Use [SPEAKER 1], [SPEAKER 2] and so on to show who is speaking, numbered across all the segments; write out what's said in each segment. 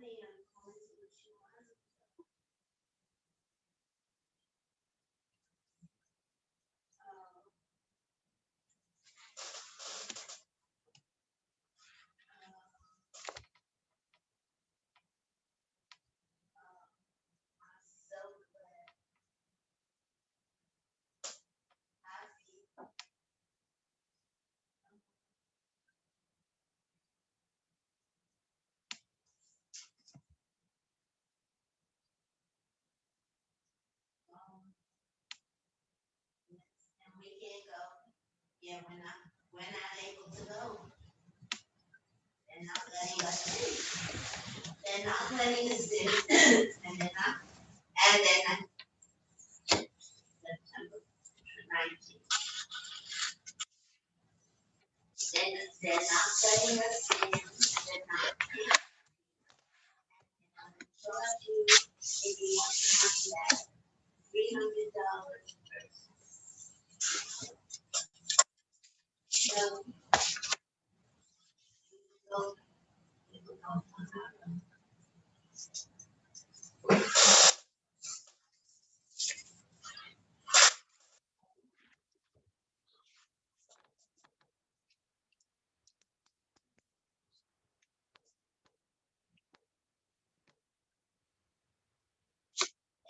[SPEAKER 1] We can't go. Yeah, we're not able to go. They're not letting us in. They're not letting us in. And they're not, and then September 19th. They're not letting us in. They're not. Charge you if you want to come back $300 so go, go.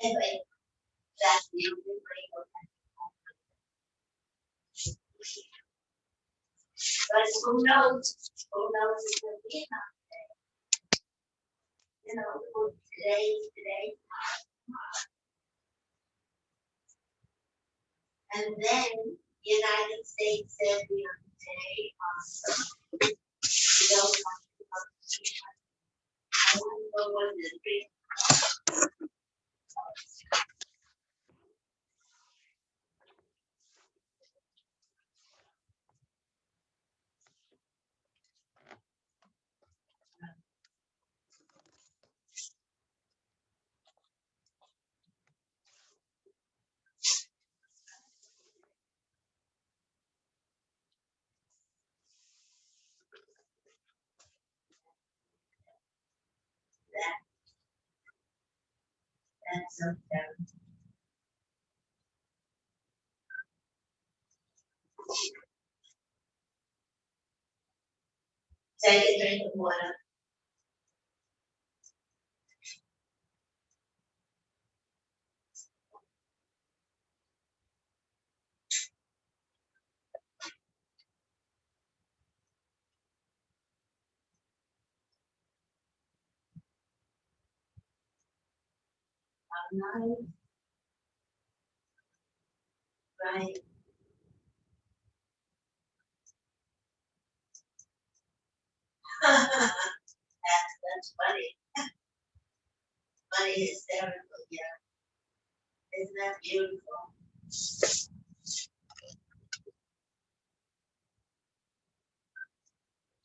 [SPEAKER 1] Anyway, that's the only way we're but who knows? Who knows if we'll be enough? You know, today, and then the United States said the other day, we don't want to I want to go on the street. That, that's so terrible. Take a drink of water. Nice, right? That's funny. Funny, hysterical, yeah. Isn't that beautiful?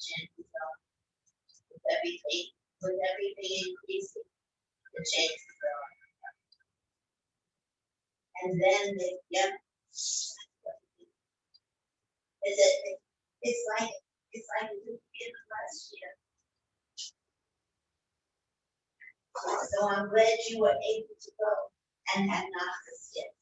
[SPEAKER 1] Chances are, with everything increasing, the chances are. And then they, yep. It's like, it's like it didn't get last year. So I'm glad you were able to go and have not missed it.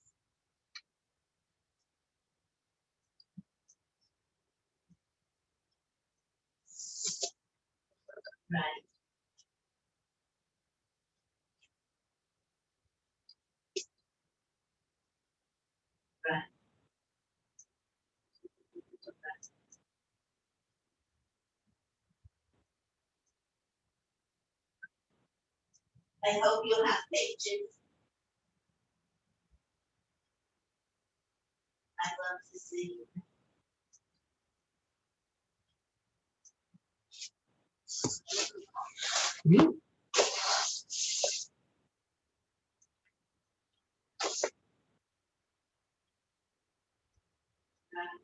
[SPEAKER 1] Right, right. I hope you'll have patience. I love to see you. Right.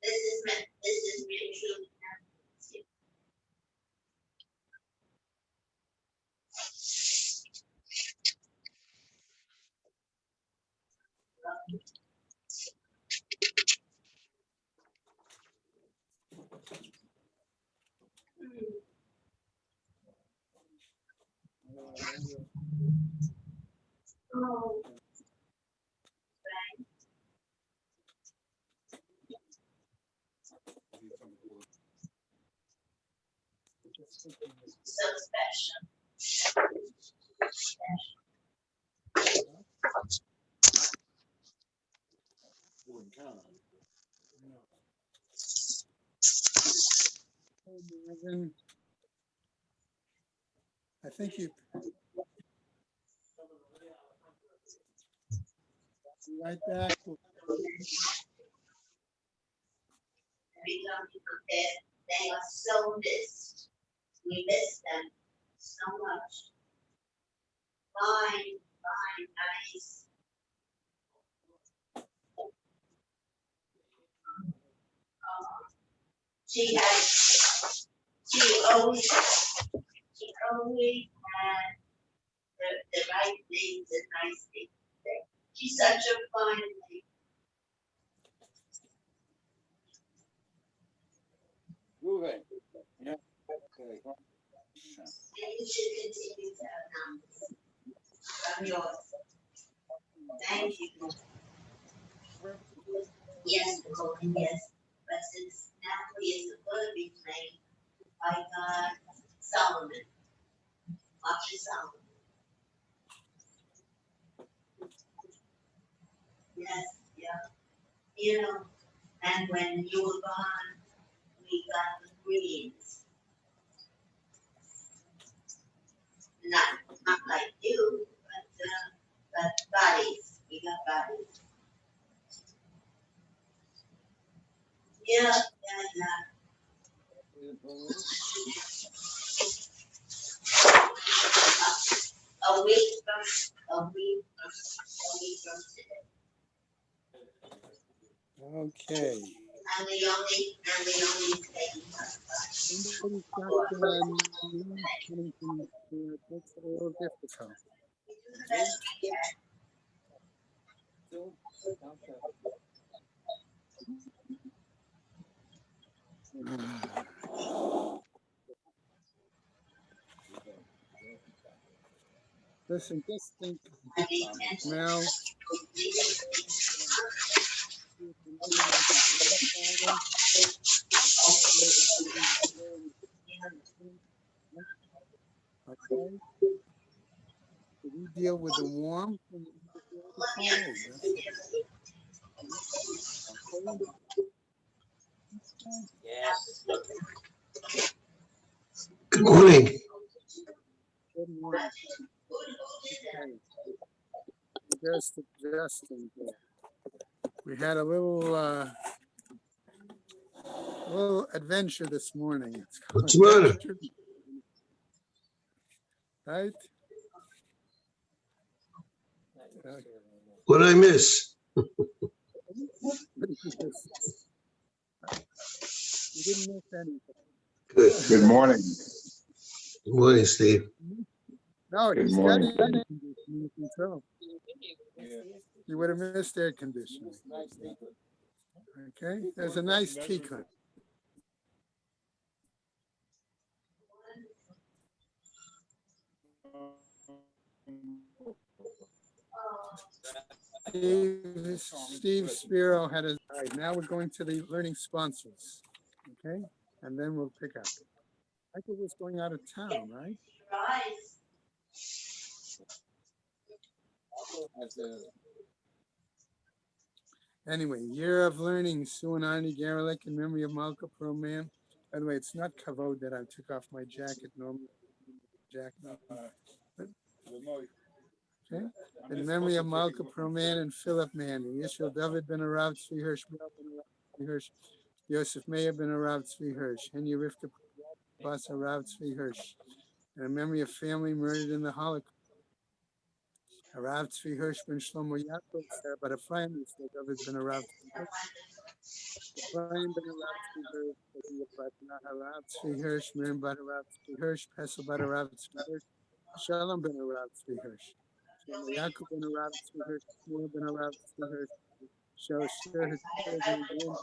[SPEAKER 1] This is really truly happening. Oh, so special.
[SPEAKER 2] I think you right back.
[SPEAKER 1] Every time you compare, they are so missed. We miss them so much. Fine, fine, nice. She had, she always, she always had the right things and nice things to say. She's such a fine lady.
[SPEAKER 3] Moving. Yeah. Okay.
[SPEAKER 1] And you should continue to have numbers. I'm yours. Thank you. Yes, Nicole, yes. But since Natalie is going to be playing, I got Solomon. Watch your Solomon. Yes, yeah. You know, and when you were gone, we got the greens. Not like you, but bodies. We got bodies. Yeah, yeah, yeah. A week from a week from today.
[SPEAKER 2] Okay.
[SPEAKER 1] And the only thing
[SPEAKER 2] Somebody's got something that's a little difficult.
[SPEAKER 1] we do the best we can.
[SPEAKER 3] Still, okay.
[SPEAKER 2] Listen, just think
[SPEAKER 1] I need attention.
[SPEAKER 2] now. Okay. So we deal with the warmth and we deal with the cold.
[SPEAKER 3] Yes.
[SPEAKER 4] Good morning.
[SPEAKER 2] Good morning. Okay. Just adjusting here. We had a little adventure this morning. It's called
[SPEAKER 4] What's the matter?
[SPEAKER 2] adventure, right?
[SPEAKER 4] What did I miss?
[SPEAKER 2] You didn't miss anything.
[SPEAKER 4] Good.
[SPEAKER 5] Good morning.
[SPEAKER 4] Good morning, Steve.
[SPEAKER 2] No,
[SPEAKER 5] Good
[SPEAKER 2] he's got
[SPEAKER 5] morning.
[SPEAKER 2] air conditioning control. You would have missed air conditioning. Okay, there's a nice pecan. Steve Spiro had his. All right, now we're going to the learning sponsors. Okay, and then we'll pick up. Michael was going out of town, right?
[SPEAKER 1] Rise.
[SPEAKER 2] Anyway, year of learning, Suanani Garlic in memory of Malka Pro Man. By the way, it's not kavod that I took off my jacket. Normally, jacket. Okay. In memory of Malka Pro Man and Philip Manning, Yishel David ben Arav Tzvi Hirsch, Tzvi Hirsch, Yosef Meir ben Arav Tzvi Hirsch, Henya Rivka Bas Arav Tzvi Hirsch. In memory of family murdered in the Holocaust. Arav Tzvi Hirsch ben Shlomo Yaakov, but Ephraim is David ben Arav Tzvi Hirsch. Ephraim ben Arav Tzvi Hirsch, but Arav Tzvi Hirsch, Miriam ben Arav Tzvi Hirsch, Pesel ben Arav Tzvi Hirsch, Shalom ben Arav Tzvi Hirsch. Shlomo Yaakov ben Arav Tzvi Hirsch, Shmuel ben Arav Tzvi Hirsch, shall share his children and grandchildren.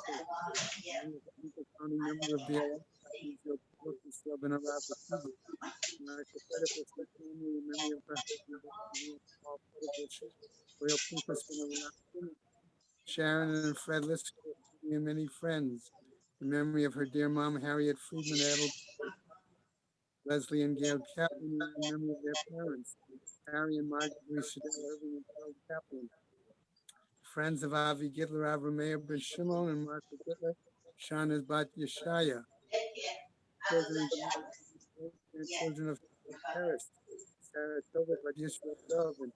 [SPEAKER 2] The founding member of the is still been around for people. Martha Fedibus, the family in memory of her husband, Paul Fedibus, Royal Princess been around. Sharon and Fred Lister, and many friends. In memory of her dear mom, Harriet Friedman, Adel, Leslie and Gail Kaplan, in memory of their parents, Harry and Marjorie Siddell Irving and Charles Kaplan. Friends of Avi Gitler, Avram Meir ben Shimon, and Martha Gitler, Shana's Bat Yeshaya. Children and grandchildren of Paris, Sarah Tova Bat Yisrael Dov, and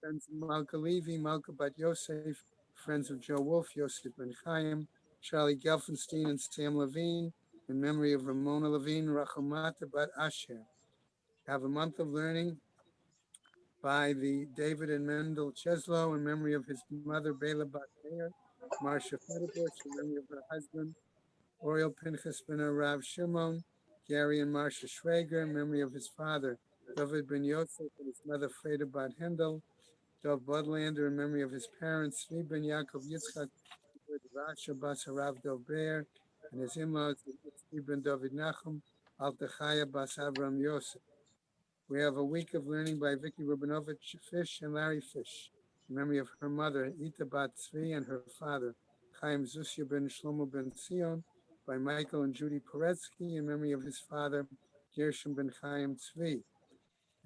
[SPEAKER 2] friends of Malka Levy, Malka Bat Yosef, friends of Joe Wolf, Yosef Ben Chaim, Charlie Gelfenstein, and Sam Levine, in memory of Ramona Levine, Rachamata Bat Asher. Have a month of learning by the David and Mendel Cheslow in memory of his mother, Bela Bat Meir, Marcia Federbush in memory of her husband, Oriel Pinchas Ben Rav Shimon, Gary and Marcia Schrager in memory of his father, David Ben Yosef, and his mother, Freda Bat Hendel, Dov Budlander in memory of his parents, Svi Ben Yaakov Yitzchak, Rasha Bas Harav Dov Bear, and his in-laws, Svi Ben David Nachum, Altachaya Bas Avram Yosef. We have a week of learning by Vicky Rubinovich Fish and Larry Fish, in memory of her mother, Ita Bat Tzvi, and her father, Chaim Zusya Ben Shlomo Ben Sion, by Michael and Judy Poretsky, in memory of his father, Gershom Ben Chaim Tzvi.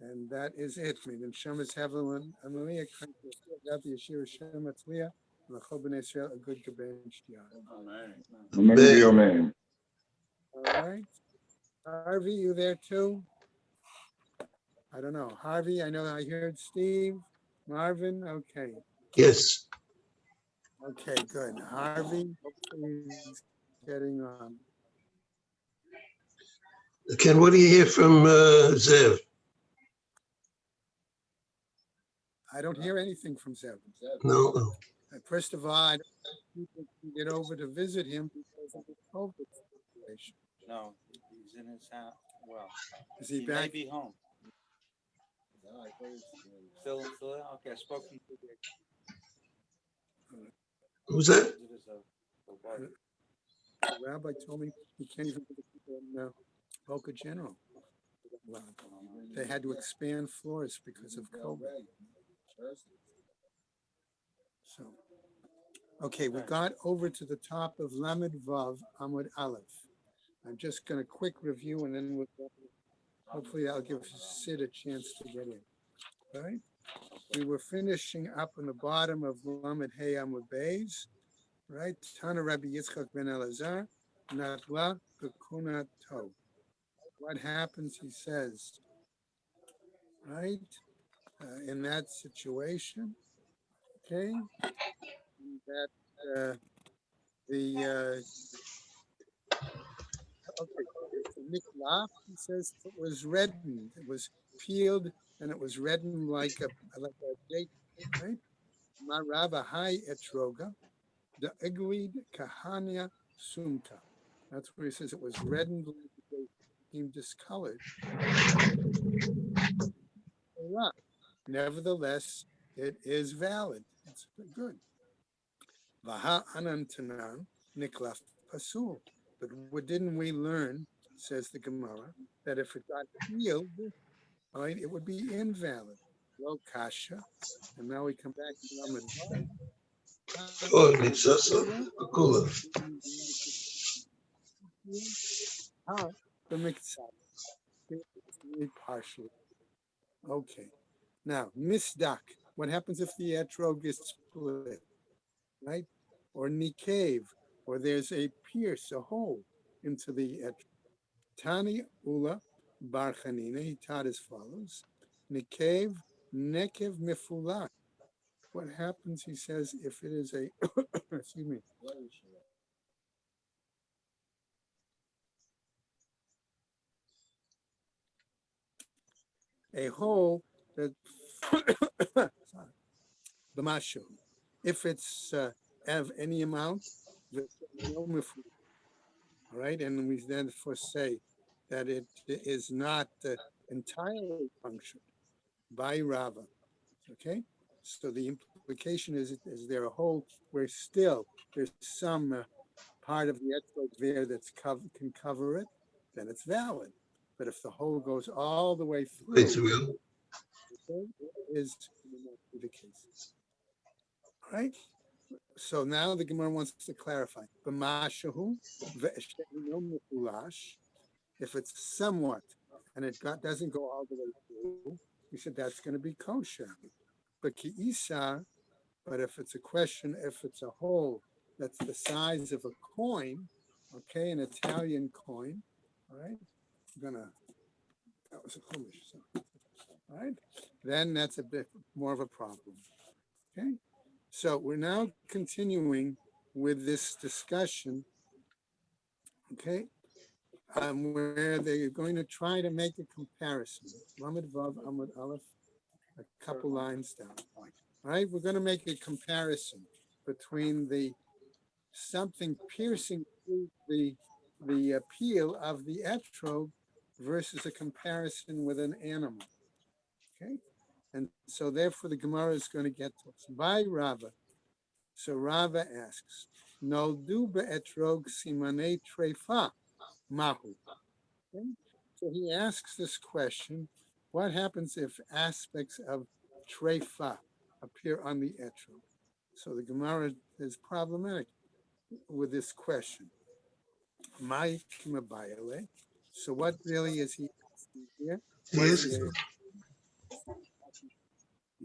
[SPEAKER 2] And that is it. May the Neshamas Havel and Amelia Gat the Yeshua Shem Atzliah, and the Chol B'nai Israel a good Gebench
[SPEAKER 5] Amen. Amen.
[SPEAKER 2] All right. Harvey, you there too? I don't know. Harvey, I know I heard Steve. Marvin, okay.
[SPEAKER 4] Yes.
[SPEAKER 2] Okay, good. Harvey, hopefully he's getting on.
[SPEAKER 4] Ken, what do you hear from Zev?
[SPEAKER 2] I don't hear anything from Zeb.
[SPEAKER 4] No. No.
[SPEAKER 2] First of all, I don't think people can get over to visit him because of the COVID situation.
[SPEAKER 3] No, he's in his house. Well,
[SPEAKER 2] Is he
[SPEAKER 3] he may
[SPEAKER 2] back?
[SPEAKER 3] be home. Still there? Okay, I spoke to him.
[SPEAKER 4] Who's that?
[SPEAKER 2] The rabbi told me he can't even visit people in Boca General. Well, they had to expand floors because of COVID. So, okay, we got over to the top of Lamed Vav Amud Aleph. I'm just going to quick review and then hopefully I'll give Sid a chance to get in. All right. We were finishing up on the bottom of Lamed Hey Amud Beis, right? Tana Rabbi Yitzchak ben Elazar, Natla Bekuna To. What happens, he says, right? In that situation, okay, that okay, so Niklaf, he says it was reddened, it was peeled, and it was reddened like a date, right? Marava Hai Etroga, the Egwid Kahania Sumta. That's where he says it was reddened, like a date, became discolored. Nevertheless, it is valid. It's good. Vaha anantanan niklaf pasul. But what didn't we learn, says the Gemara, that if it got peeled, right, it would be invalid. Lo kasha. And now we come back to Lamed Vav.
[SPEAKER 4] Oh, it's also cooler.
[SPEAKER 2] The mitzvah. Partially. Okay. Now, misdak. What happens if the etrog is split, right? Or nikev, or there's a pierce, a hole into the etrog. Tani ula bar chanina, he taught as follows. Nikev, nekev mifulak. What happens, he says, if it is a, excuse me, a hole that, the mashu, if it's of any amount, no mifulak. All right, and we therefore say that it is not entirely punctured by Rava. Okay, so the implication is there a hole where still there's some part of the etrog there that's can cover it, then it's valid. But if the hole goes all the way
[SPEAKER 4] Way
[SPEAKER 2] through,
[SPEAKER 4] through.
[SPEAKER 2] okay, it is not be the case. All right. So now the Gemara wants to clarify. B'mashahu ve'eshe'ino mechulash. If it's somewhat and doesn't go all the way through, we said that's going to be kosher. But ki'isa, but if it's a question, if it's a hole that's the size of a coin, okay, an Italian coin, all right, that was a foolish, so, all right, then that's a bit more of a problem, okay? So we're now continuing with this discussion, okay, where they're going to try to make a comparison. Lamed Vav Amud Aleph, a couple lines down. All right, we're going to make a comparison between the something piercing through the peel of the etrog versus a comparison with an animal. Okay, and so therefore the Gemara is going to get to us by Rava. So Rava asks, "Noldu be'etrog simane treifa mahu." Okay? So he asks this question: what happens if aspects of treifa appear on the etrog? So the Gemara is problematic with this question. My kimabayale. So what really is he asking here? What's
[SPEAKER 4] Yes.
[SPEAKER 2] his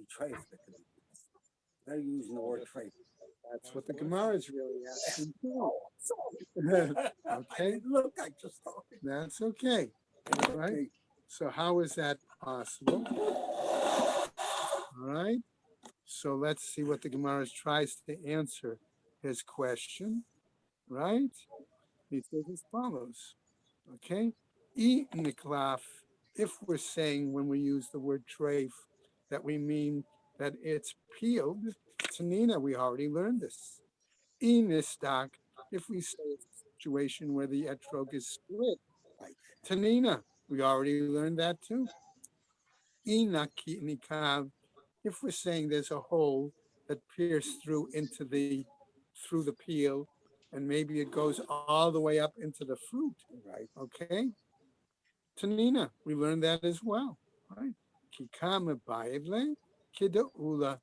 [SPEAKER 6] Trace. They're using the word trace.
[SPEAKER 2] That's what the Gemara is really asking.
[SPEAKER 6] I
[SPEAKER 2] Okay,
[SPEAKER 6] didn't look, I just thought.
[SPEAKER 2] that's okay. All right. So how is that possible? All right. So let's see what the Gemara tries to answer his question. Right? He says as follows. Okay. E niklaf. If we're saying when we use the word treif that we mean that it's peeled, Tanina, we already learned this. E nistak, if we say it's a situation where the etrog is split, like Tanina, we already learned that too. E nikav, if we're saying there's a hole that pierced through the peel, and maybe it goes all the way up into the fruit,
[SPEAKER 6] Right.
[SPEAKER 2] okay? Tanina, we learned that as well, right? Kikama bayevle kidaula.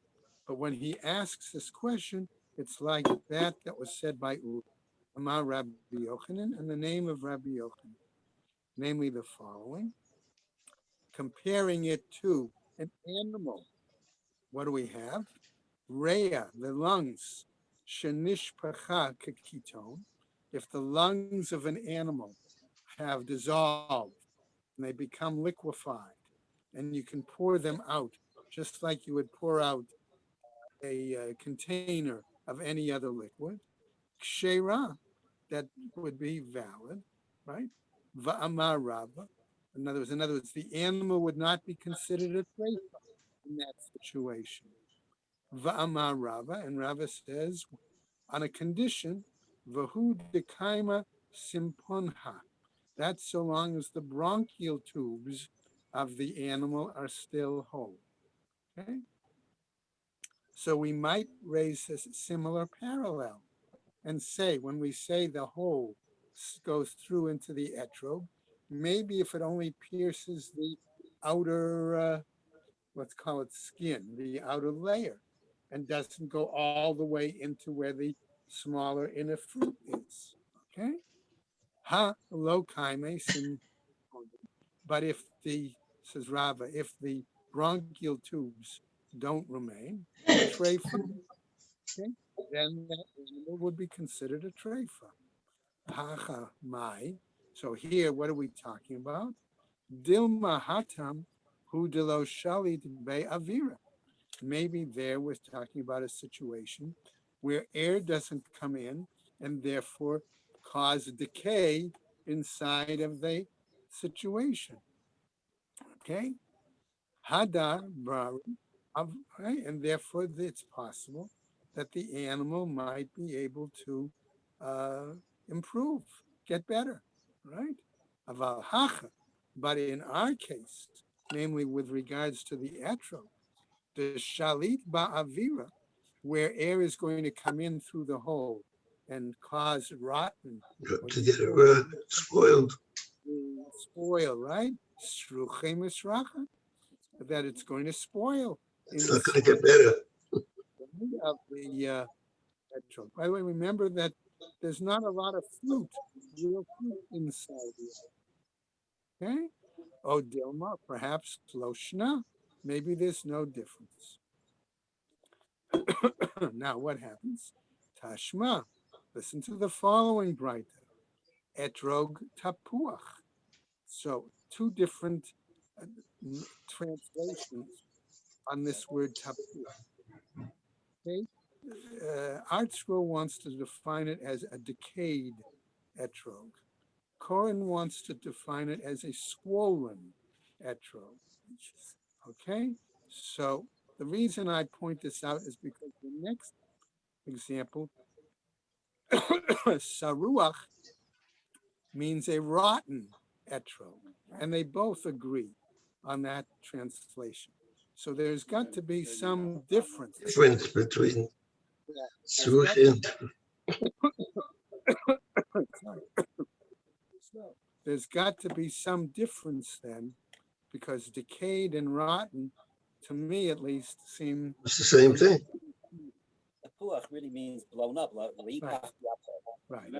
[SPEAKER 2] But when he asks this question, it's like that was said by Ula. Amar Rabbi Yochanan, and the name of Rabbi Yochanan, namely the following, comparing it to an animal. What do we have? Rhea, the lungs, shenishpacha ketone. If the lungs of an animal have dissolved and they become liquefied, and you can pour them out just like you would pour out a container of any other liquid, kshera, that would be valid, right? Va'amar Rava. In other words, the animal would not be considered a treifa in that situation. Va'amar Rava, and Rava says, on a condition, vahu dekaima simponha. That's so long as the bronchial tubes of the animal are still whole. Okay? So we might raise this similar parallel and say, when we say the hole goes through into the etrog, maybe if it only pierces the outer, let's call it skin, the outer layer, and doesn't go all the way into where the smaller inner fruit is. Okay? Ha lo kaime sim. But if says Rava, if the bronchial tubes don't remain, treifa, okay, then that animal would be considered a treifa. Hacha mai. So here, what are we talking about? Dilma hatam hu delo shalit be avira. Maybe there we're talking about a situation where air doesn't come in and therefore cause decay inside of the situation. Okay? Hadar Brari, right? And therefore it's possible that the animal might be able to improve, get better, right? Aval hacha. But in our case, namely with regards to the etro, the shalit ba'avira, where air is going to come in through the hole and cause rotten or
[SPEAKER 4] To get it spoiled.
[SPEAKER 2] spoil, right? Shruche misracha, that it's going to spoil in
[SPEAKER 4] It's
[SPEAKER 2] the
[SPEAKER 4] not going to
[SPEAKER 2] sweat
[SPEAKER 4] get better.
[SPEAKER 2] of the etrog. By the way, remember that there's not a lot of fruit, real fruit inside the egg. Okay? Oh, Dilma, perhaps Loshna. Maybe there's no difference. Now, what happens? Tashma. Listen to the following brighter. Etrog tapuach. So, two different uh, translations on this word tapuach. Okay? Art Scroll wants to define it as a decayed etrog. Corin wants to define it as a swollen etrog. Okay, so the reason I point this out is because the next example, saruach, means a rotten etrog, and they both agree on that translation. So there's got to be some difference.
[SPEAKER 4] Difference between
[SPEAKER 2] There's got
[SPEAKER 4] Sruch
[SPEAKER 2] to,
[SPEAKER 4] and
[SPEAKER 2] sorry. There's got to be some difference then, because decayed and rotten, to me at least, seem
[SPEAKER 4] it's the same thing.
[SPEAKER 6] The puach really means blown up, like
[SPEAKER 2] right.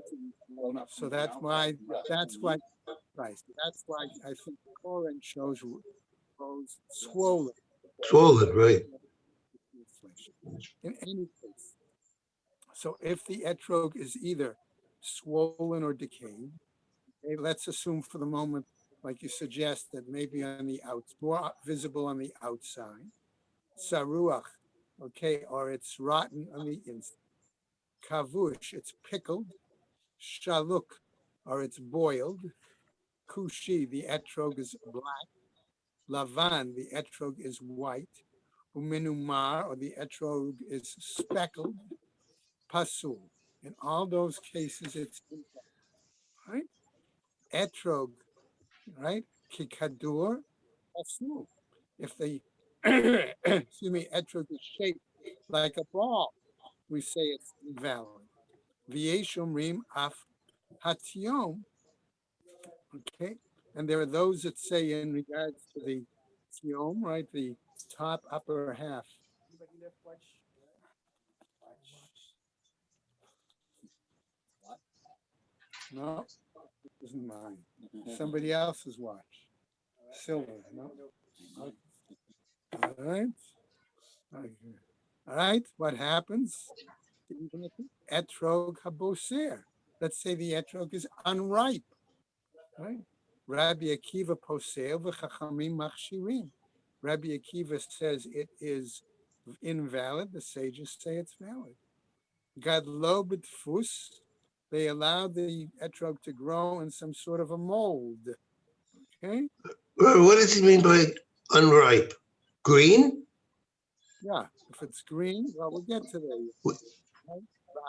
[SPEAKER 2] So that's why, right. That's why I think Corin shows swollen.
[SPEAKER 4] Swollen, right?
[SPEAKER 2] In any case, so if the etrog is either swollen or decayed, okay, let's assume for the moment, like you suggest, that maybe on the more visible on the outside, saruach, okay, or it's rotten on the inside. Kavush, it's pickled. Shaluk, or it's boiled. Kushi, the etrog is black. Lavan, the etrog is white. Uminumar, or the etrog is speckled. Pasul, in all those cases, it's right. Etrog, right? Kikadur, pasul. If the excuse me, etrog is shaped like a ball, we say it's invalid. V'yeshomrim af hatiom. Okay, and there are those that say in regards to the tiom, right, the top upper half. No, it isn't mine. Somebody else's watch. Silver. No. Okay. All right. Okay. All right. What happens? Etrog haboser. Let's say the etrog is unripe. Right. Rabbi Akiva posel v'chachamim machshirim. Rabbi Akiva says it is invalid. The sages say it's valid. Gadlo b'tfus. They allow the etrog to grow in some sort of a mold. Okay.
[SPEAKER 4] What does he mean by unripe? Green?
[SPEAKER 2] Yeah. If it's green, well, we'll get to that.
[SPEAKER 4] What-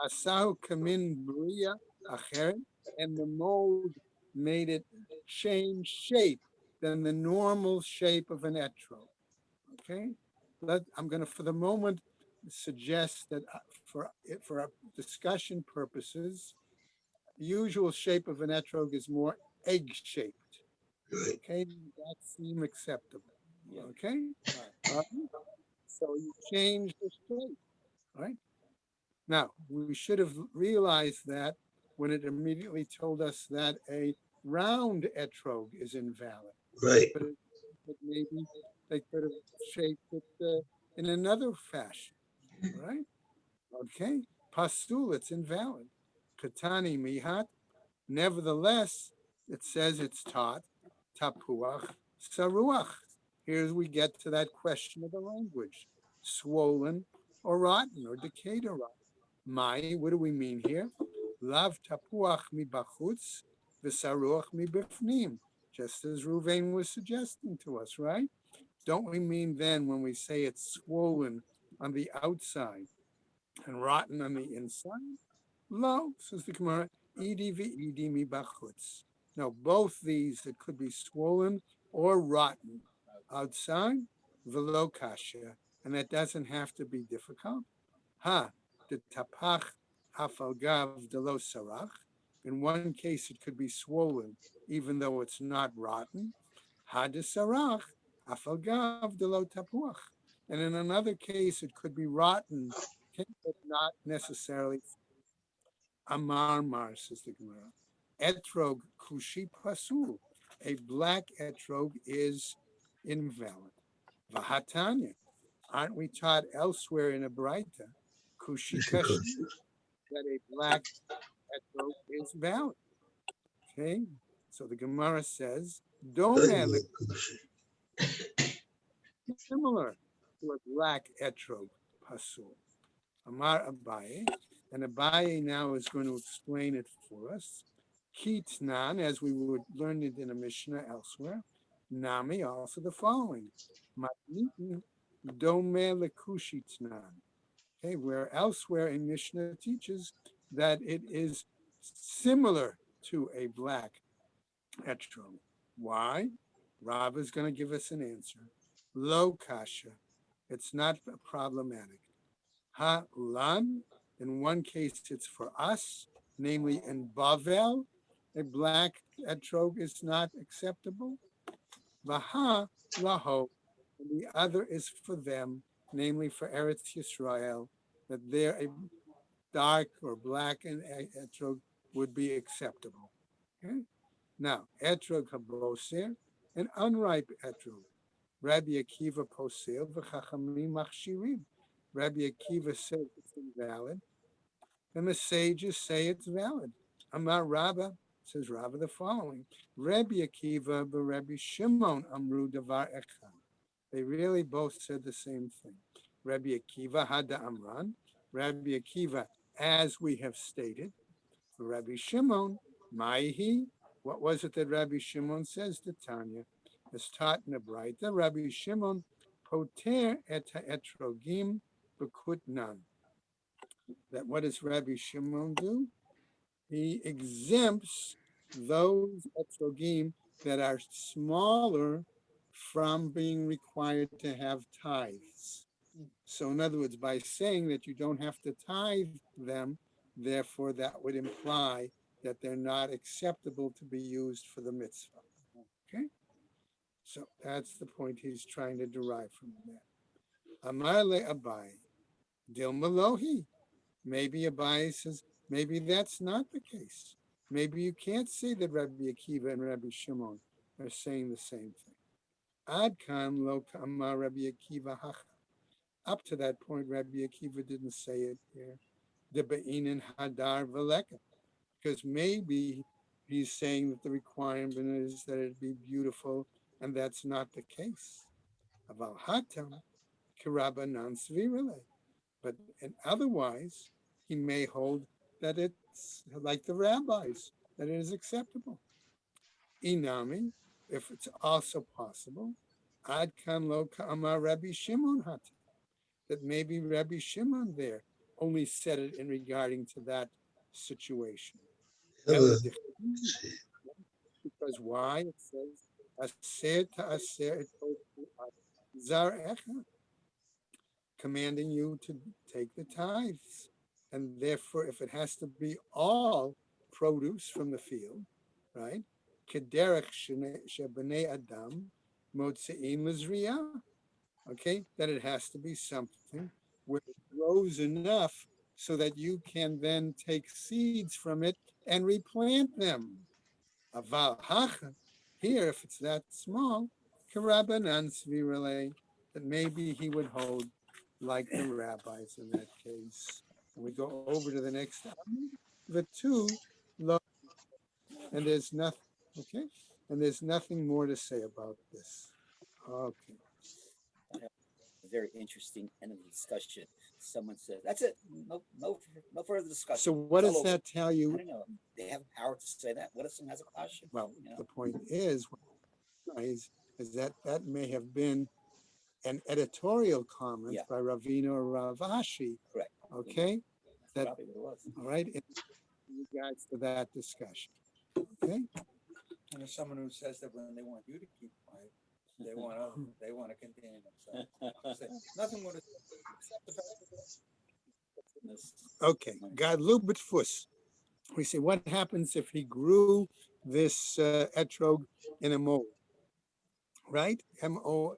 [SPEAKER 2] Asahu kamin bria acheret, and the mold made it change shape than the normal shape of an etrog. Okay. I'm going to, for the moment, suggest that for discussion purposes, the usual shape of an etrog is more egg-shaped.
[SPEAKER 4] Right.
[SPEAKER 2] Okay, that seems acceptable. Okay, so you change the shape. Right. Now we should have realized that when it immediately told us that a round etrog is invalid,
[SPEAKER 4] Right.
[SPEAKER 2] but maybe they could have shaped it in another fashion. Right. Okay. Pasul, it's invalid. Katani mihat. Nevertheless, it says it's taught. Tapuach saruach. Here we get to that question of the language. Swollen or rotten or decayed or rotten. Mai, what do we mean here? Lav tapuach mi bachutz v'saruach mi bifnim. Just as Ruvain was suggesting to us, right? Don't we mean then when we say it's swollen on the outside and rotten on the inside? Lo, says the Gemara, idi v'idi mi bachutz. Now, both these, it could be swollen or rotten outside, velo kasha, and that doesn't have to be difficult. Ha, the tapach afalgav de lo sarach. In one case, it could be swollen, even though it's not rotten. Hadisarach, afalgav de lo tapuach. And in another case, it could be rotten, okay, but not necessarily. Amar Mar, says the Gemara. Etrog kushi pasul. A black etrog is invalid. Vahatanya. Aren't we taught elsewhere in a Braita, kushi kashi, that a black etrog is valid? Okay, so the Gemara says, Domel, similar to a black etrog pasul. Amar Abaye, and Abaye now is going to explain it for us. Kitnan, as we would learn it in a Mishnah elsewhere. Nami, also the following. Matnitin dome lekushitnan. Okay, where elsewhere in Mishnah teaches that it is similar to a black etrog. Why? Rav is going to give us an answer. Lo kasha. It's not problematic. Ha lan, in one case it's for us, namely in Bavel, a black etrog is not acceptable. Vaha laho, and the other is for them, namely for Eretz Yisrael, that there a dark or black etrog would be acceptable. Okay? Now, etrog haboser, an unripe etrog. Rabbi Akiva posel v'chachamim machshirim. Rabbi Akiva says it's invalid, and the sages say it's valid. Amar Rabba, says Rabba the following: Rabbi Akiva but Rabbi Shimon amru davar echad. They really both said the same thing. Rabbi Akiva hada amran. Rabbi Akiva, as we have stated. For Rabbi Shimon, maihi. What was it that Rabbi Shimon says to Tanya? As taught in the Braita, Rabbi Shimon poter et etrogim b'kutnan. That what does Rabbi Shimon do? He exempts those etrogim that are smaller from being required to have tithes. So in other words, by saying that you don't have to tithe them, therefore that would imply that they're not acceptable to be used for the mitzvah. Okay? So that's the point he's trying to derive from that. Amar le Abai, Dil Malohi. Maybe Abai says, maybe that's not the case. Maybe you can't say that Rabbi Akiva and Rabbi Shimon are saying the same thing. Ad kan lo amar Rabbi Akiva hacha. Up to that point, Rabbi Akiva didn't say it here. De be'inin hadar veleka. Because maybe he's saying that the requirement is that it be beautiful, and that's not the case. Aval hatam kirabanan svirale. But and otherwise, he may hold that it's like the rabbis, that it is acceptable. Inami, if it's also possible, ad kan lo ka'amar Rabbi Shimon hatam, that maybe Rabbi Shimon there only said it in regarding to that situation. Because why? It says, Aser ta'aser et zar echad, commanding you to take the tithes. And therefore, if it has to be all produce from the field, right? Kederech shebenei adam motzein lizriyah. Okay, that it has to be something where it grows enough so that you can then take seeds from it and replant them. Aval hacha, here, if it's that small, karabanan svirale, that maybe he would hold like the rabbis in that case. And we go over to the next one, the two, and there's nothing, okay? And there's nothing more to say about this. Okay.
[SPEAKER 6] Very interesting end of the discussion. Someone says, that's it. No further discussion.
[SPEAKER 2] So what
[SPEAKER 6] It's
[SPEAKER 2] does
[SPEAKER 6] all over.
[SPEAKER 2] that tell
[SPEAKER 6] I
[SPEAKER 2] you?
[SPEAKER 6] don't know. They have power to say that. What if someone has a question?
[SPEAKER 2] Well,
[SPEAKER 6] You know?
[SPEAKER 2] the point is that that may have been an editorial comment
[SPEAKER 6] Yeah.
[SPEAKER 2] by Ravina or Ravashi.
[SPEAKER 6] Correct.
[SPEAKER 2] Okay, that
[SPEAKER 6] Probably what it was.
[SPEAKER 2] all right in regards to that discussion. Okay,
[SPEAKER 3] And there's someone who says that when they want you to keep quiet, they want to contain themselves. Say, nothing more to except the fact
[SPEAKER 2] okay. God lubit fuss. We say, what happens if he grew this etrog in a mold, right? mold,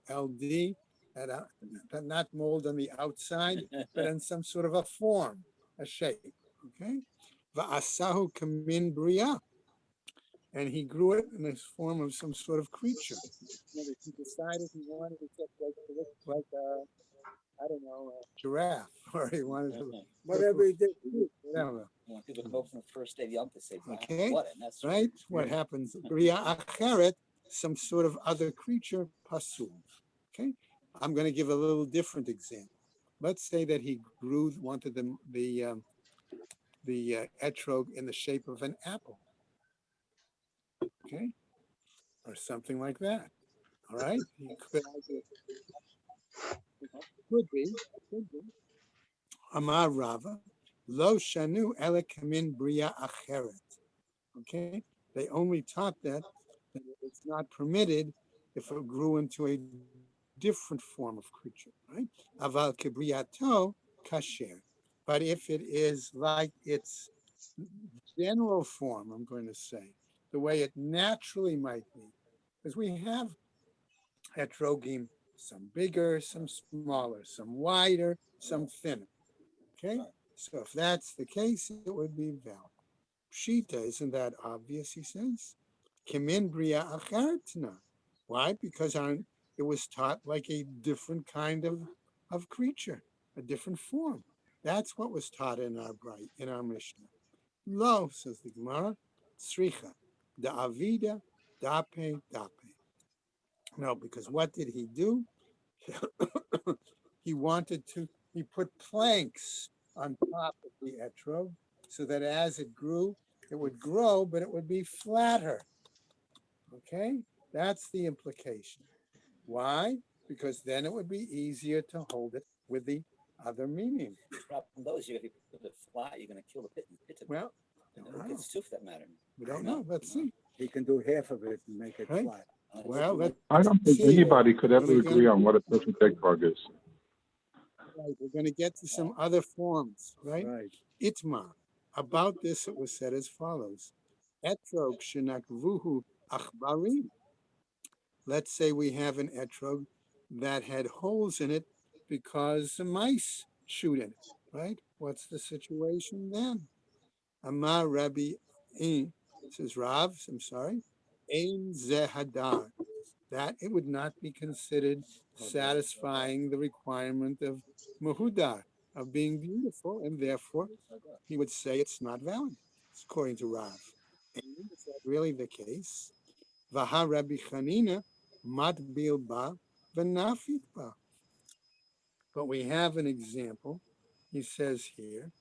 [SPEAKER 2] not mold on the outside, but in some sort of a form, a shape. Okay. Va'asahu kamin bria, and he grew it in this form of some sort of creature. He decided he wanted it to look like a, I don't know, a giraffe, or he wanted to
[SPEAKER 3] Whatever he did.
[SPEAKER 2] whatever.
[SPEAKER 6] When people come over from the first day of Yom to say, wow,
[SPEAKER 2] Okay,
[SPEAKER 6] what? And that's
[SPEAKER 2] right? What happens? Bria acheret, some sort of other creature, pasul. Okay, I'm going to give a little different example. Let's say that he wanted the etrog in the shape of an apple. Okay, or something like that. All right, he could be. Amar Rava, lo shanu ele kamin bria acheret. Okay, they only taught that it's not permitted if it grew into a different form of creature, right? Aval kibriyato kasher. But if it is like its general form, I'm going to say, the way it naturally might be, because we have heterogene, some bigger, some smaller, some wider, some thinner. Okay, so if that's the case, it would be valid. Pshita, isn't that obvious? He says, Kimin bria achartna. Why? Because it was taught like a different kind of creature, a different form. That's what was taught in our Mishnah. Lo, says the Gemara, sricha, da avida, dape, dape. No, because what did he do? He put planks on top of the etrog so that as it grew, it would grow, but it would be flatter. Okay, that's the implication. Why? Because then it would be easier to hold it with the other meaning.
[SPEAKER 6] the problem, though, is if you put it flat, you're going to kill the pit.
[SPEAKER 2] Well,
[SPEAKER 6] and who gets two for that matter?
[SPEAKER 2] we don't know. Let's see.
[SPEAKER 3] He can do half of it and make it
[SPEAKER 2] Right.
[SPEAKER 3] flat.
[SPEAKER 2] Well, let's
[SPEAKER 5] I don't think
[SPEAKER 2] see.
[SPEAKER 5] anybody could ever
[SPEAKER 2] We're
[SPEAKER 5] agree on what a perfect egg bug is.
[SPEAKER 2] Right, we're going to get to some other forms, right?
[SPEAKER 3] Right.
[SPEAKER 2] Itma. About this, it was said as follows: Etrog shenakvuhu achbarim. Let's say we have an etrog that had holes in it because the mice shoot in it, right? What's the situation then? Amar Rabbi Ein, says Rav, I'm sorry, Ein zehadar, that it would not be considered satisfying the requirement of mahudar, of being beautiful, and therefore he would say it's not valid, according to Rav. And is that really the case? Vaha Rabbi Chanina matbil ba v'nafik ba. But we have an example, he says here,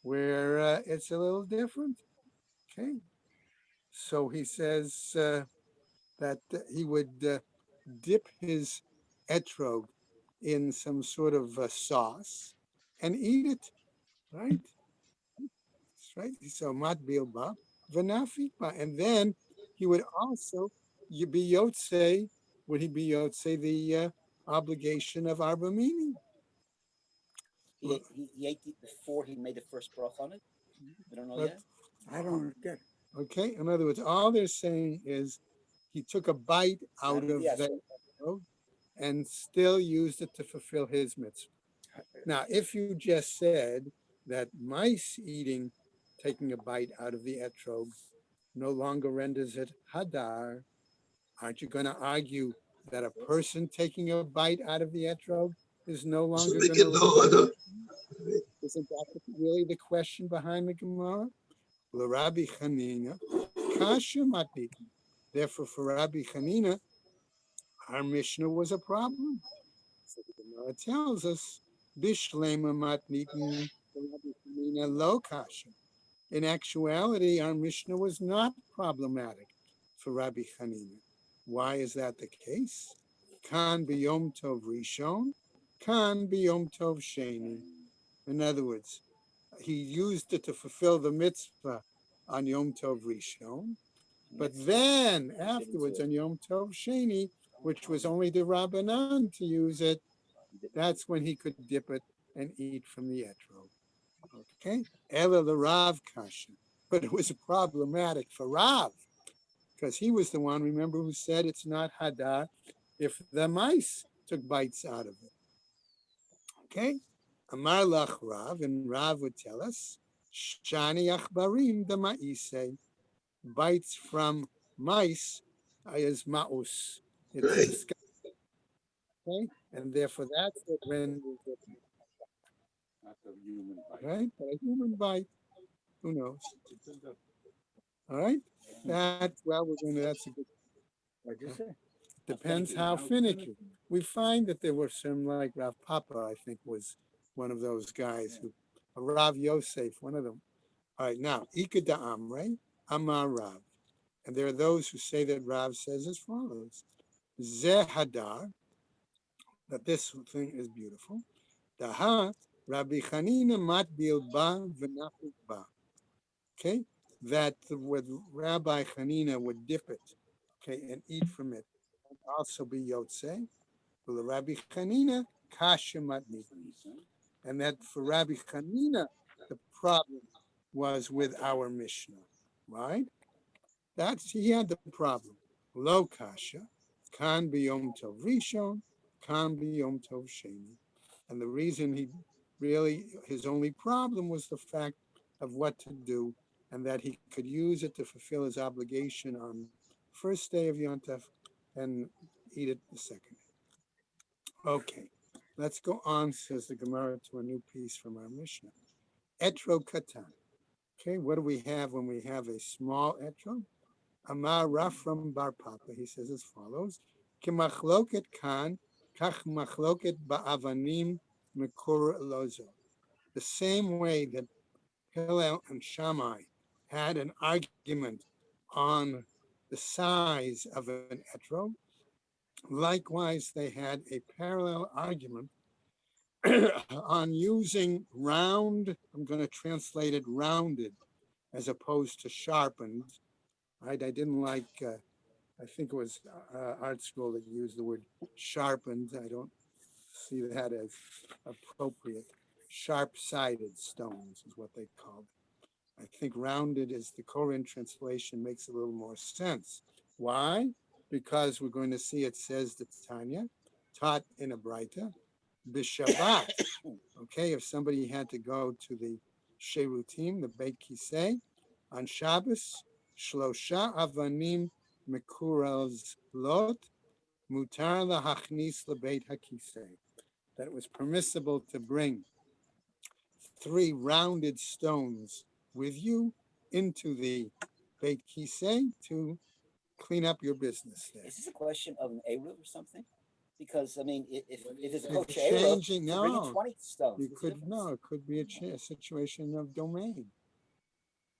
[SPEAKER 2] where it's a little different. Okay, so he says that he would dip his etrog in some sort of sauce and eat it, right? That's right. So mat bilba v'nafikba, and then he would also be yotze. Would he be yotze the obligation of arba minim?
[SPEAKER 6] He ate it before he made the first broth on it. We don't know
[SPEAKER 2] But-
[SPEAKER 6] yet.
[SPEAKER 3] I don't get it.
[SPEAKER 2] Okay. In other words, all they're saying is he took a bite out of
[SPEAKER 6] Yes,
[SPEAKER 2] the etrog and still used it to fulfill his mitzvah. Now, if you just said that mice taking a bite out of the etrog, no longer renders it hadar, aren't you going to argue that a person taking a bite out of the etrog is no
[SPEAKER 4] So
[SPEAKER 2] longer
[SPEAKER 4] make
[SPEAKER 2] going
[SPEAKER 4] it
[SPEAKER 2] to?
[SPEAKER 4] no other.
[SPEAKER 2] Isn't that really the question behind the Gemara? Rabbi Chanina, kasha matnik. Therefore, for Rabbi Chanina, our Mishnah was a problem. So the Gemara tells us, Bishlema matnitin Rabbi Chanina lo kasha. In actuality, our Mishnah was not problematic for Rabbi Chanina. Why is that the case? Kan biyom tov rishon, kan biyom tov sheni. In other words, he used it to fulfill the mitzvah on Yom Tov Rishon, but then afterwards on Yom Tov Sheni, which was only the Rabbanan to use it, that's when he could dip it and eat from the etrog. Okay, Ela the Rav Kasha. but it was problematic for Rav because he was the one, remember, who said it's not hadar if the mice took bites out of it. Okay? Amar lach Rav, and Rav would tell us, Shani achbarim the ma'ise, bites from mice is ma'us. It's
[SPEAKER 4] Right.
[SPEAKER 2] disgusting. Okay? And therefore that's what renders it,
[SPEAKER 6] Not the human bite.
[SPEAKER 2] right? But a human bite, who knows? All right? That, well, that's a good,
[SPEAKER 6] What'd you say?
[SPEAKER 2] depends how finicky. We find that there were some, like Rav Papa, I think, was one of those guys who, Rav Yosef, one of them. All right, now, Ika da Amre, Amar Rav. And there are those who say that Rav says as follows: Zeh Hadar, that this thing is beautiful. Daha Rabbi Chanina mat bilba v'nafik ba. Okay, that with Rabbi Chanina would dip it, okay, and eat from it, and also be yotze. Well, Rabbi Chanina kasha matni, and that for Rabbi Chanina the problem was with our Mishnah, right? That's he had the problem. Lo kasha, kan biyom tov rishon, kan biyom tov sheni. And the reason he really, his only problem was the fact of what to do and that he could use it to fulfill his obligation on first day of Yontef and eat it the second. Okay, let's go on, says the Gemara, to a new piece from our Mishnah. Etro katan. Okay, what do we have when we have a small etro? Amar Rafram Bar Papa, he says as follows: Kimachloket kan, kach machloket ba'avanim mekur lozo. The same way that Hillel and Shammai had an argument on the size of an etro, likewise they had a parallel argument on using round, I'm going to translate it rounded as opposed to sharpened, right? I didn't like, I think it was art school that used the word sharpened. I don't see that as appropriate. Sharp-sided stones is what they called it. I think rounded is the Korean translation makes a little more sense. Why? Because we're going to see it says the Tanya, taught in a Braita, B'Shabbat. Okay, if somebody had to go to the Sherutim, the Beit Kisei, on Shabbos, Shlosha Avanim Mekuraz Lot, Mutar lahachnis lebeit hakisei. That it was permissible to bring 3 rounded stones with you into the Beit Kisei to clean up your business there.
[SPEAKER 6] Is this a question of an Eruv or something? Because I mean, if it's a
[SPEAKER 2] You're
[SPEAKER 6] kosher Eruv,
[SPEAKER 2] changing,
[SPEAKER 6] you're bringing
[SPEAKER 2] no,
[SPEAKER 6] 20 stones.
[SPEAKER 2] you
[SPEAKER 6] What's the
[SPEAKER 2] could,
[SPEAKER 6] difference?
[SPEAKER 2] no, it could be a situation of domain,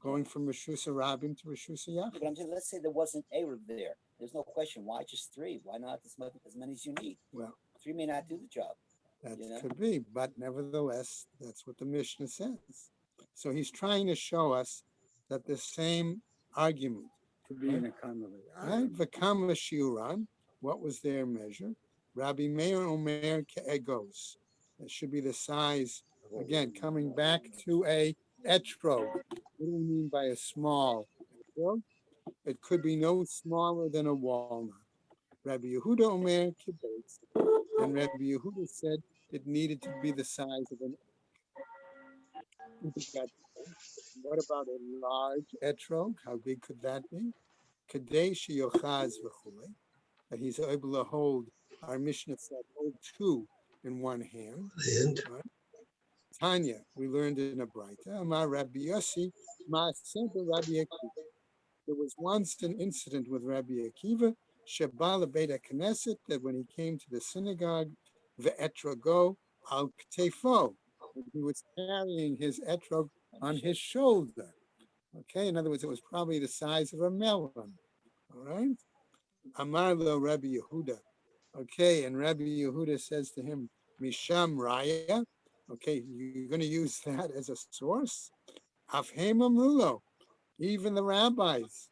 [SPEAKER 2] going from Rishus Rabim to Rishus
[SPEAKER 6] Yeah, but I'm
[SPEAKER 2] Yachid.
[SPEAKER 6] saying, let's say there wasn't Eruv there. There's no question. Why just 3? Why not as many as you need?
[SPEAKER 2] Well,
[SPEAKER 6] 3 may not do the job.
[SPEAKER 2] that
[SPEAKER 6] You know?
[SPEAKER 2] could be, but nevertheless, that's what the Mishnah says. So he's trying to show us that the same argument,
[SPEAKER 6] To be in a convent.
[SPEAKER 2] right? V'kama shiuran, what was their measure? Rabbi Meir Omer ke'egos. That should be the size, again, coming back to a etrog. What do we mean by a small etrog? It could be no smaller than a walnut. Rabbi Yehuda Omer kibbutz, and Rabbi Yehuda said it needed to be the size of an etrog. What about a large etrog? How big could that be? Kadesh yochaz v'chulei, that he's able to hold. Our Mishnah said hold 2 in one hand.
[SPEAKER 4] And
[SPEAKER 2] Right? Tanya, we learned in a Braita. Amar Rabbi Yossi, Ma'aseh Rabbi Akiva. There was once an incident with Rabbi Akiva, Shebal Beit Knesset, that when he came to the synagogue, ve'etrogo al ktefo, he was carrying his etrog on his shoulder. Okay, in other words, it was probably the size of a melon. All right. Amar lo Rabbi Yehuda. Okay, and Rabbi Yehuda says to him, Misham Raya. Okay, you're going to use that as a source. Afhem Amrulo. Even the rabbis.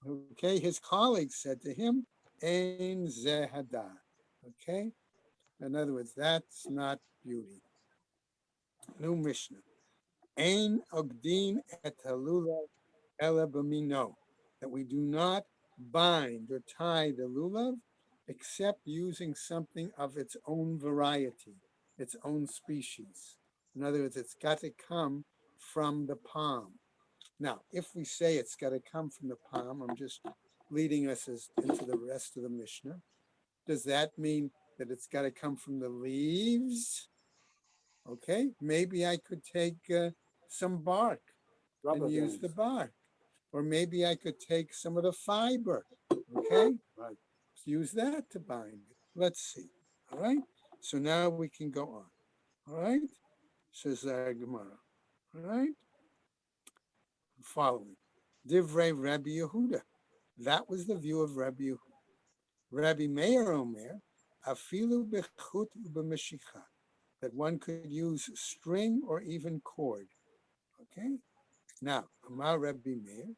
[SPEAKER 2] Okay, his colleagues said to him, Ein Zehada. Okay, in other words, that's not beauty. New Mishnah. Ein Ogdin et Halula ela b'mino, that we do not bind or tie the lulav except using something of its own variety, its own species. In other words, it's got to come from the palm. Now, if we say it's got to come from the palm, I'm just leading us into the rest of the Mishnah. Does that mean that it's got to come from the leaves? Okay, maybe I could take some bark
[SPEAKER 6] Rubber
[SPEAKER 2] and use the
[SPEAKER 6] bands.
[SPEAKER 2] bark. Or maybe I could take some of the fiber. Okay,
[SPEAKER 6] Right.
[SPEAKER 2] use that to bind it. Let's see. All right, so now we can go on. All right, says Gemara. All right, following. Divrei Rabbi Yehuda. That was the view of Rabbi Yehuda. Rabbi Meir Omer, afilu bechut ubemeshicha, that one could use string or even cord. Okay. Now, Amar Rabbi Meir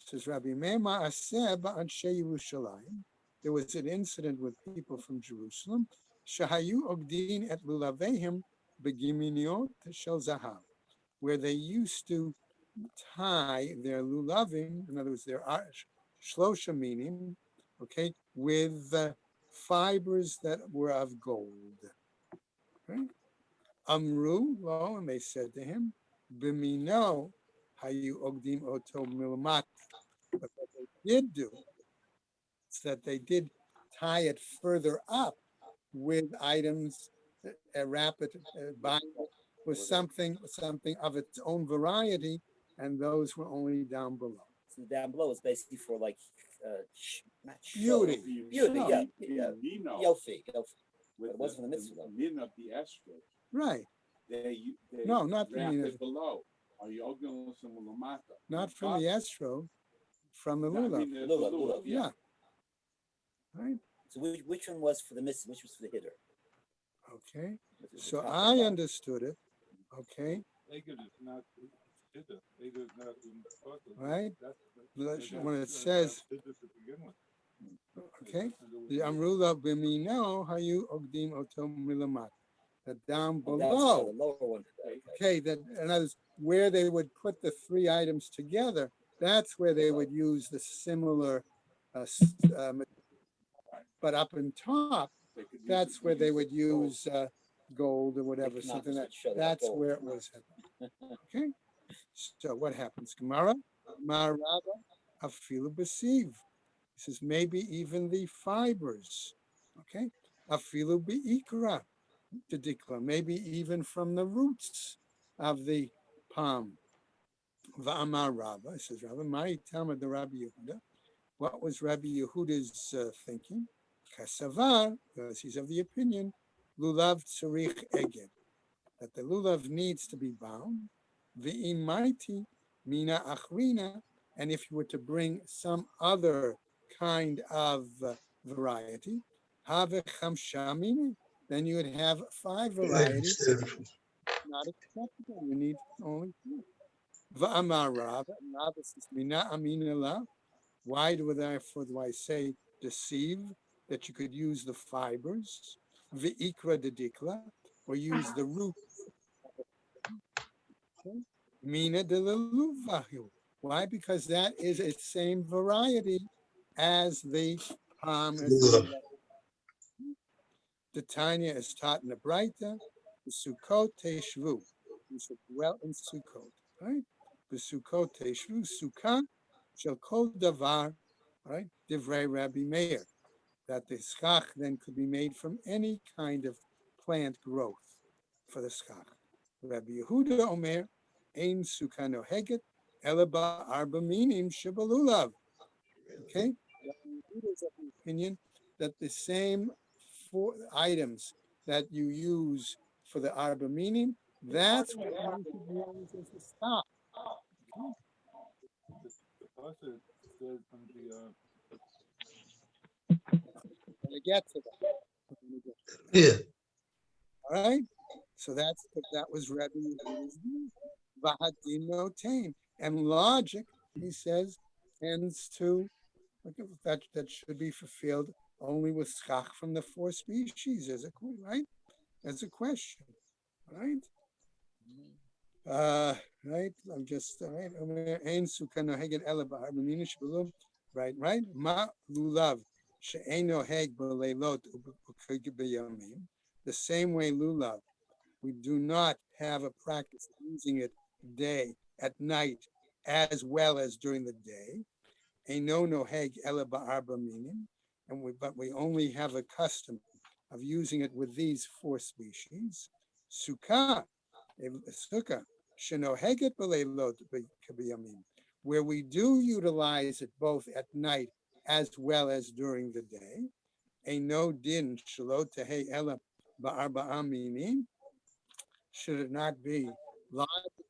[SPEAKER 2] says Rabbi Meir ma'aseh ba'anshe Yerushalayim. There was an incident with people from Jerusalem. Shahayu ogdin et lulavehim begiminiot shel zahav, where they used to tie their lulavim, in other words, their shlosha minim, okay, with fibers that were of gold. Okay? Amru lo, and they said to him, bimino hayu ogdim oto milmat. But what they did do is that they did tie it further up with items, wrap it, bind it with something of its own variety, and those were only down below.
[SPEAKER 6] So down below is basically for like not
[SPEAKER 2] Beauty.
[SPEAKER 6] Beauty,
[SPEAKER 2] No.
[SPEAKER 6] yeah. Yofi. But
[SPEAKER 7] With
[SPEAKER 6] it wasn't for the mitzvah though.
[SPEAKER 7] min of the estrogen.
[SPEAKER 2] Right.
[SPEAKER 7] They
[SPEAKER 2] No, not the
[SPEAKER 7] wrap
[SPEAKER 2] min
[SPEAKER 7] it
[SPEAKER 2] of-
[SPEAKER 7] below. Are you ogling some lamata?
[SPEAKER 2] Not from the estro, from the lulav.
[SPEAKER 6] Lulav,
[SPEAKER 2] Yeah. Right.
[SPEAKER 6] So which one was for the mitzvah? Which was for the hitter?
[SPEAKER 2] Okay.
[SPEAKER 6] Was it the
[SPEAKER 2] So
[SPEAKER 6] top or
[SPEAKER 2] I
[SPEAKER 6] bottom?
[SPEAKER 2] understood it. Okay. Right. When it says, okay, the amrula b'mino hayu ogdim otom milamat, that down
[SPEAKER 6] Oh, that was for
[SPEAKER 2] below.
[SPEAKER 6] the lower one. Okay.
[SPEAKER 2] Okay, that in other words, where they would put the three items together, that's where they would use the similar, but up in top, that's where they would use gold or whatever,
[SPEAKER 6] They
[SPEAKER 2] something
[SPEAKER 6] cannot
[SPEAKER 2] that,
[SPEAKER 6] show that
[SPEAKER 2] that's
[SPEAKER 6] gold.
[SPEAKER 2] where it was. Okay, so what happens? Gemara, Marava, afilu besiv. He says maybe even the fibers. Okay, afilu beikra, dikla, maybe even from the roots of the palm. Va'amar Rabba, says Rabba, my Talmud the Rabbi Yehuda. What was Rabbi Yehuda's thinking? Kasavar, because he's of the opinion, lulav tzarich eged, that the lulav needs to be bound. V'imaiti mina achrina, and if you were to bring some other kind of variety, have chamshamine, then you would have 5 varieties. Not acceptable. You need only 2. Va'amar Rav, Rav says, mina amina la. Why do I say deceive, that you could use the fibers, v'ikra de dikla, or use the root, mina de leluvahu. Why? Because that is its same variety as the palm. The Tanya is taught in the Braita, the Sukkot Teshvu. You should dwell in Sukkot, right? The Sukkot Teshvu, Sukkah, shall kol davar, right? Divrei Rabbi Meir, that the schach then could be made from any kind of plant growth for the schach. Rabbi Yehuda Omer, ein sukkah noheget, ela ba'arba minim shebalulav. Okay? Rabbi Yehuda is of the opinion that the same 4 items that you use for the arba minim, that's what you should use as the stock. We're going to get to that.
[SPEAKER 4] Yeah.
[SPEAKER 2] All right. So that was Rabbi Yehuda's view. Vahadin notain, and logic, he says, tends to that should be fulfilled only with schach from the 4 species, as a right, as a question, right? Right, I'm just, all right, Ein Sukkah Noheget Ela B'Arba Minim Shebelum. Right, Ma Lulav She'ein Noheg B'Leilot B'Yamim. The same way lulav, we do not have a practice of using it day, at night, as well as during the day. Eino noheg ele ba'arba minim, but we only have a custom of using it with these four species. Sukkah, sukkah, shenoheget b'leilot b'yamim, where we do utilize it both at night as well as during the day. Eino din shelo tehei ele ba'arba minim. Should it not be logical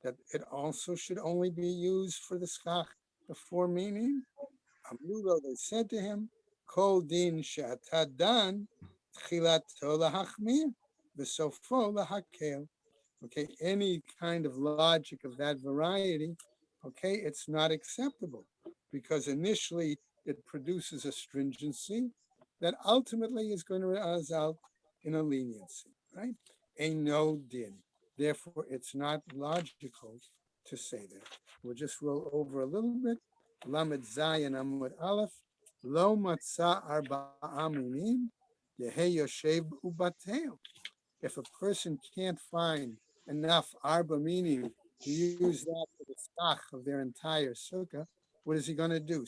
[SPEAKER 2] that it also should only be used for the skach, the four meaning? Amrulo, they said to him, Kol din she'atadan tchilato lahachmir v'sofo lahakel. Okay, any kind of logic of that variety, okay, it's not acceptable because initially it produces a stringency that ultimately is going to result in a leniency, right? Ain't no din. Therefore, it's not logical to say that. We'll just roll over a little bit. Lamed Zayin Amud Aleph. Lo matzah arba'a minim yehe yoshev ubatel. If a person can't find enough arba meaning to use that for the stock of their entire sukkah, what is he going to do?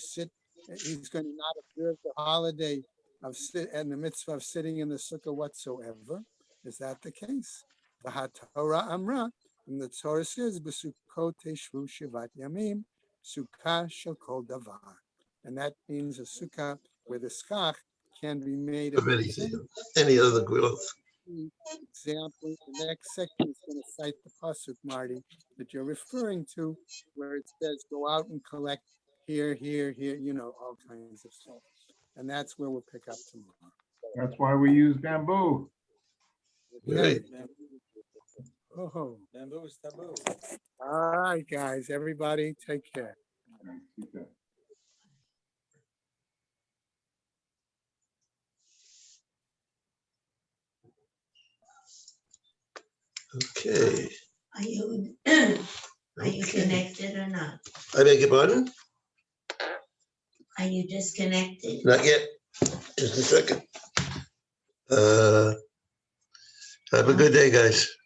[SPEAKER 2] He's going to not observe the holiday of and the mitzvah of sitting in the sukkah whatsoever. Is that the case? The Torah Amra, and the Torah says, "B'sukkot teshvu shivat yamim, sukkah shel kol davar," and that means a sukkah where the skach can be made
[SPEAKER 4] of
[SPEAKER 2] at
[SPEAKER 4] anything, any other growth.
[SPEAKER 2] example. The next section is going to cite the pasuk, Marty, that you're referring to, where it says, "Go out and collect here, all kinds of stuff," and that's where we'll pick up tomorrow.
[SPEAKER 8] That's why we use bamboo.
[SPEAKER 2] Okay.
[SPEAKER 3] Bamboo,
[SPEAKER 2] Oh,
[SPEAKER 3] bamboo is taboo.
[SPEAKER 2] all right, guys. Everybody, take care.
[SPEAKER 4] Okay.
[SPEAKER 1] Are you connected or not?
[SPEAKER 4] I beg your pardon?
[SPEAKER 1] Are you disconnected?
[SPEAKER 4] Not yet. Just a second. Have a good day, guys.